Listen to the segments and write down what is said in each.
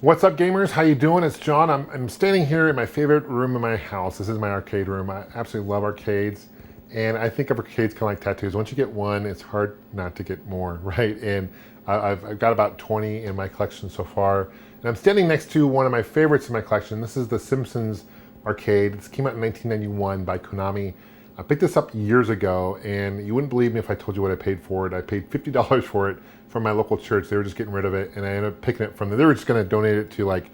What's up, gamers? How you doing? It's John. I'm standing here in my favorite room in my house. This is my arcade room. I absolutely love arcades, and I think of arcades kind of like tattoos. Once you get one, it's hard not to get more, right? And I've got about 20 in my collection so far, and I'm standing next to one of my favorites in my collection. This is the Simpsons arcade. This came out in 1991 by Konami. I picked this up years ago, and you wouldn't believe me if I told you what I paid for it. I paid $50 for it from my local church. They were just getting rid of it, and I ended up picking it from them. They were just going to donate it to like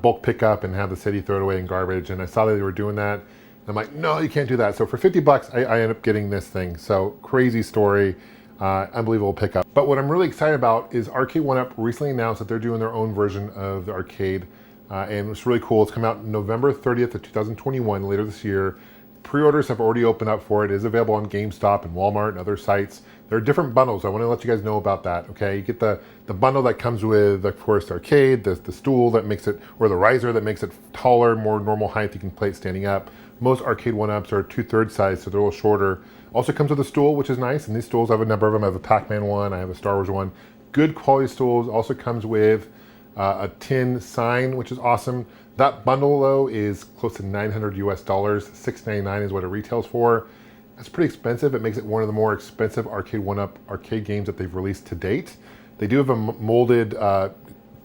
bulk pickup and have the city throw it away in garbage, and I saw that they were doing that. And I'm like, no, you can't do that. So for 50 bucks, I ended up getting this thing. So crazy story, unbelievable pickup. But what I'm really excited about is Arcade1Up recently announced that they're doing their own version of the arcade, and it's really cool. It's coming out November 30th of 2021, later this year. Pre-orders have already opened up for it. It is available on GameStop and Walmart and other sites. There are different bundles. I want to let you guys know about that, okay? You get the bundle that comes with, of course, the arcade, the stool that makes it, or the riser that makes it taller, more normal height. You can play it standing up. Most Arcade1Ups are 2/3 size, so they're a little shorter. Also comes with a stool, which is nice, and these stools, I have a number of them. I have a Pac-Man one, I have a Star Wars one. Good quality stools. Also comes with a tin sign, which is awesome. That bundle though is close to $900 US, $699 is what it retails for. That's pretty expensive. It makes it one of the more expensive Arcade1Up arcade games that they've released to date. They do have a molded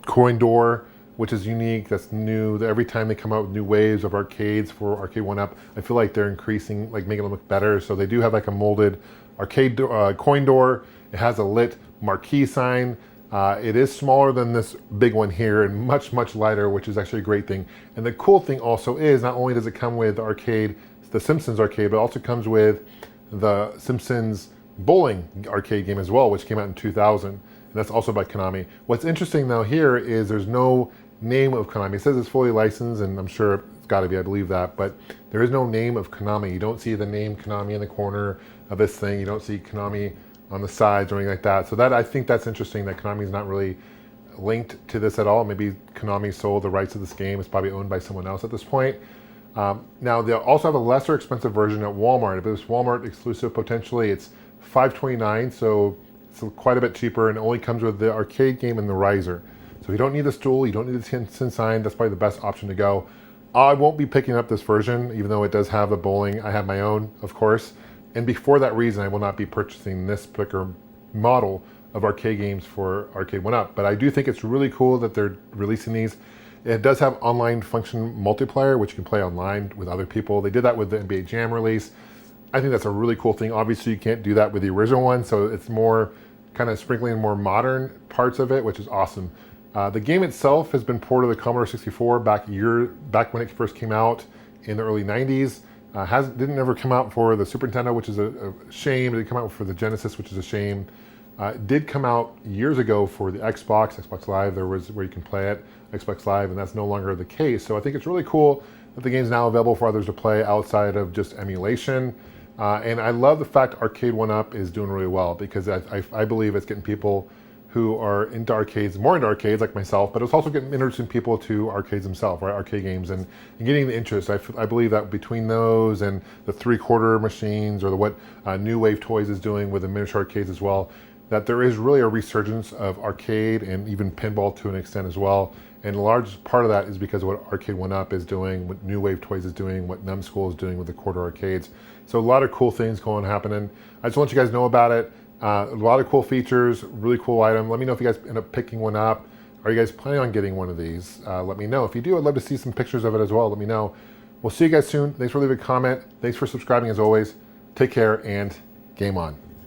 coin door, which is unique. That's new. Every time they come out with new waves of arcades for Arcade1Up, I feel like they're increasing, like making them look better. So they do have like a molded arcade coin door. It has a lit marquee sign. It is smaller than this big one here and much, much lighter, which is actually a great thing. And the cool thing also is not only does it come with the Simpsons arcade, but it also comes with the Simpsons bowling arcade game as well, which came out in 2000. And that's also by Konami. What's interesting though here is there's no name of Konami. It says it's fully licensed, and I'm sure it's got to be, I believe that, but there is no name of Konami. You don't see the name Konami in the corner of this thing. You don't see Konami on the sides or anything like that. So that, I think that's interesting that Konami's not really linked to this at all. Maybe Konami sold the rights to this game. It's probably owned by someone else at this point. Now they'll also have a lesser expensive version at Walmart. But it's Walmart exclusive potentially. It's $529, so it's quite a bit cheaper, and it only comes with the arcade game and the riser. So you don't need the stool, you don't need the tin sign. That's probably the best option to go. I won't be picking up this version, even though it does have the bowling. I have my own, of course. And for that reason, I will not be purchasing this particular model of arcade games for Arcade1Up. But I do think it's really cool that they're releasing these. It does have online function multiplayer, which you can play online with other people. They did that with the NBA Jam release. I think that's a really cool thing. Obviously, you can't do that with the original one, so it's more kind of sprinkling in more modern parts of it, which is awesome. The game itself has been ported to the Commodore 64 back when it first came out in the early 90s. Didn't ever come out for the Super Nintendo, which is a shame. It didn't come out for the Genesis, which is a shame. It did come out years ago for the Xbox Live. There was where you can play it, Xbox Live, and that's no longer the case. So I think it's really cool that the game's now available for others to play outside of just emulation. And I love the fact Arcade1Up is doing really well, because I believe it's getting people who are into arcades, more into arcades like myself, but it's also getting introducing people to arcades themselves, right? Arcade games, and getting the interest. I believe that between those and the 3/4 machines, or what New Wave Toys is doing with the miniature arcades as well, that there is really a resurgence of arcade and even pinball to an extent as well. And a large part of that is because of what Arcade1Up is doing, what New Wave Toys is doing, what Numbskull is doing with the quarter arcades. So a lot of cool things happening. I just want you guys to know about it. A lot of cool features, really cool item. Let me know if you guys end up picking one up. Are you guys planning on getting one of these? Let me know. If you do, I'd love to see some pictures of it as well. Let me know. We'll see you guys soon. Thanks for leaving a comment. Thanks for subscribing as always. Take care and game on.